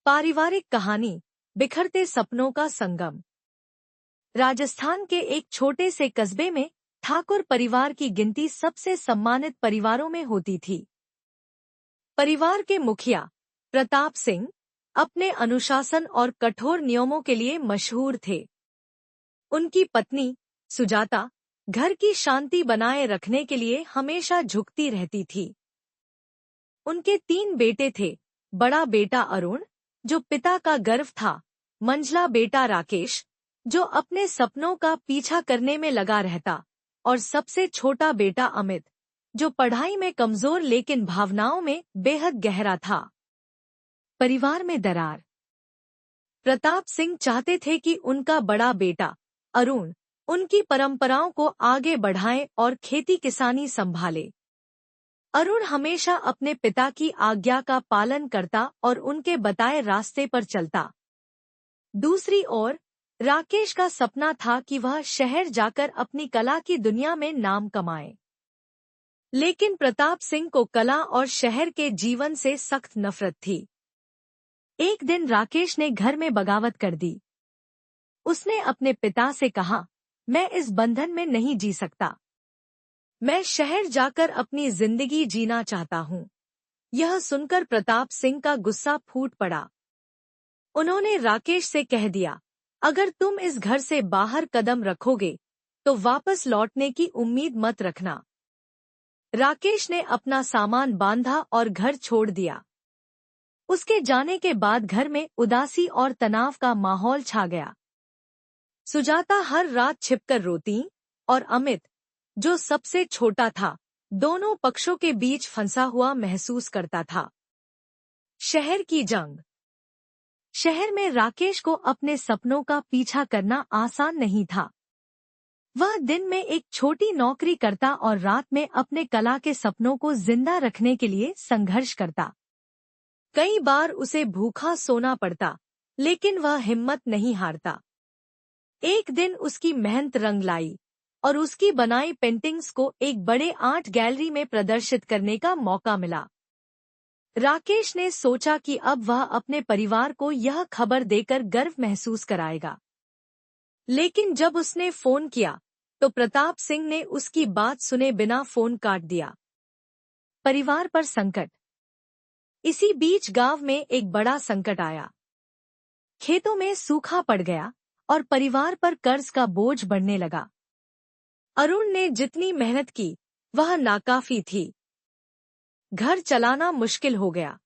पारिवारिक कहानी बिखरते सपनों का संगम। राजस्थान के एक छोटे से कस्बे में ठाकुर परिवार की गिनती सबसे सम्मानित परिवारों में होती थी। परिवार के मुखिया प्रताप सिंह अपने अनुशासन और कठोर नियमों के लिए मशहूर थे। उनकी पत्नी सुजाता घर की शांति बनाए रखने के लिए हमेशा झुकती रहती थी। उनके 3 बेटे थे। बड़ा बेटा अरुण, जो पिता का गर्व था, मंझला बेटा राकेश, जो अपने सपनों का पीछा करने में लगा रहता, और सबसे छोटा बेटा अमित, जो पढ़ाई में कमजोर लेकिन भावनाओं में बेहद गहरा था। परिवार में दरार। प्रताप सिंह चाहते थे कि उनका बड़ा बेटा अरुण उनकी परंपराओं को आगे बढ़ाए और खेती किसानी संभाले। अरुण हमेशा अपने पिता की आज्ञा का पालन करता और उनके बताए रास्ते पर चलता। दूसरी ओर राकेश का सपना था कि वह शहर जाकर अपनी कला की दुनिया में नाम कमाए। लेकिन प्रताप सिंह को कला और शहर के जीवन से सख्त नफरत थी। एक दिन राकेश ने घर में बगावत कर दी। उसने अपने पिता से कहा, मैं इस बंधन में नहीं जी सकता। मैं शहर जाकर अपनी जिंदगी जीना चाहता हूँ। यह सुनकर प्रताप सिंह का गुस्सा फूट पड़ा। उन्होंने राकेश से कह दिया, अगर तुम इस घर से बाहर कदम रखोगे तो वापस लौटने की उम्मीद मत रखना। राकेश ने अपना सामान बांधा और घर छोड़ दिया। उसके जाने के बाद घर में उदासी और तनाव का माहौल छा गया। सुजाता हर रात छिपकर रोती और अमित, जो सबसे छोटा था, दोनों पक्षों के बीच फंसा हुआ महसूस करता था। शहर की जंग। शहर में राकेश को अपने सपनों का पीछा करना आसान नहीं था। वह दिन में एक छोटी नौकरी करता और रात में अपने कला के सपनों को जिंदा रखने के लिए संघर्ष करता। कई बार उसे भूखा सोना पड़ता, लेकिन वह हिम्मत नहीं हारता। एक दिन उसकी मेहनत रंग लाई और उसकी बनाई पेंटिंग्स को एक बड़े आर्ट गैलरी में प्रदर्शित करने का मौका मिला। राकेश ने सोचा कि अब वह अपने परिवार को यह खबर देकर गर्व महसूस कराएगा। लेकिन जब उसने फोन किया तो प्रताप सिंह ने उसकी बात सुने बिना फोन काट दिया। परिवार पर संकट। इसी बीच गांव में एक बड़ा संकट आया। खेतों में सूखा पड़ गया और परिवार पर कर्ज का बोझ बढ़ने लगा। अरुण ने जितनी मेहनत की वह नाकाफी थी। घर चलाना मुश्किल हो गया।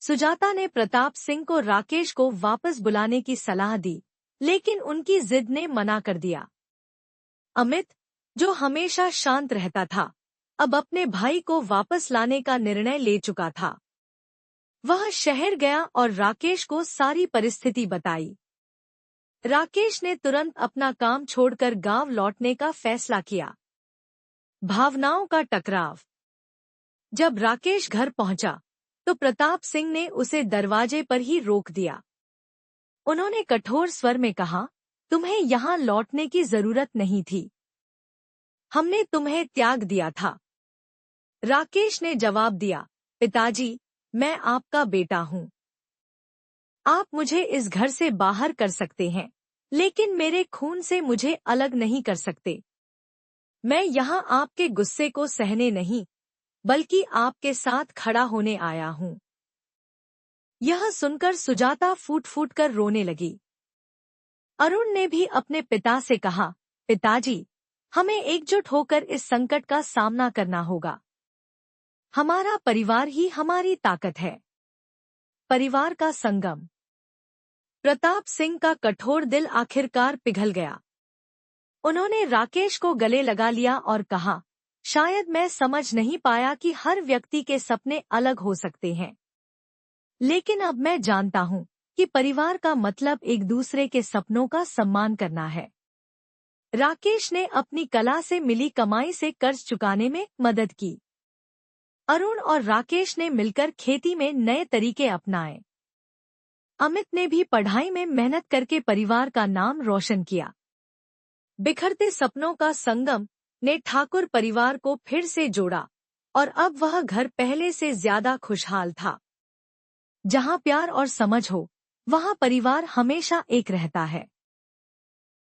सुजाता ने प्रताप सिंह को राकेश को वापस बुलाने की सलाह दी, लेकिन उनकी जिद ने मना कर दिया। अमित, जो हमेशा शांत रहता था, अब अपने भाई को वापस लाने का निर्णय ले चुका था। वह शहर गया और राकेश को सारी परिस्थिति बताई। राकेश ने तुरंत अपना काम छोड़कर गांव लौटने का फैसला किया। भावनाओं का टकराव। जब राकेश घर पहुंचा तो प्रताप सिंह ने उसे दरवाजे पर ही रोक दिया। उन्होंने कठोर स्वर में कहा, तुम्हें यहाँ लौटने की जरूरत नहीं थी। हमने तुम्हें त्याग दिया था। राकेश ने जवाब दिया, पिताजी, मैं आपका बेटा हूँ। आप मुझे इस घर से बाहर कर सकते हैं, लेकिन मेरे खून से मुझे अलग नहीं कर सकते। मैं यहाँ आपके गुस्से को सहने नहीं, बल्कि आपके साथ खड़ा होने आया हूँ। यह सुनकर सुजाता फूट फूट कर रोने लगी। अरुण ने भी अपने पिता से कहा, पिताजी, हमें एकजुट होकर इस संकट का सामना करना होगा। हमारा परिवार ही हमारी ताकत है। परिवार का संगम। प्रताप सिंह का कठोर दिल आखिरकार पिघल गया। उन्होंने राकेश को गले लगा लिया और कहा, शायद मैं समझ नहीं पाया कि हर व्यक्ति के सपने अलग हो सकते हैं, लेकिन अब मैं जानता हूँ कि परिवार का मतलब एक दूसरे के सपनों का सम्मान करना है। राकेश ने अपनी कला से मिली कमाई से कर्ज चुकाने में मदद की। अरुण और राकेश ने मिलकर खेती में नए तरीके अपनाए। अमित ने भी पढ़ाई में मेहनत करके परिवार का नाम रोशन किया। बिखरते सपनों का संगम ने ठाकुर परिवार को फिर से जोड़ा और अब वह घर पहले से ज्यादा खुशहाल था। जहाँ प्यार और समझ हो, वहाँ परिवार हमेशा एक रहता है।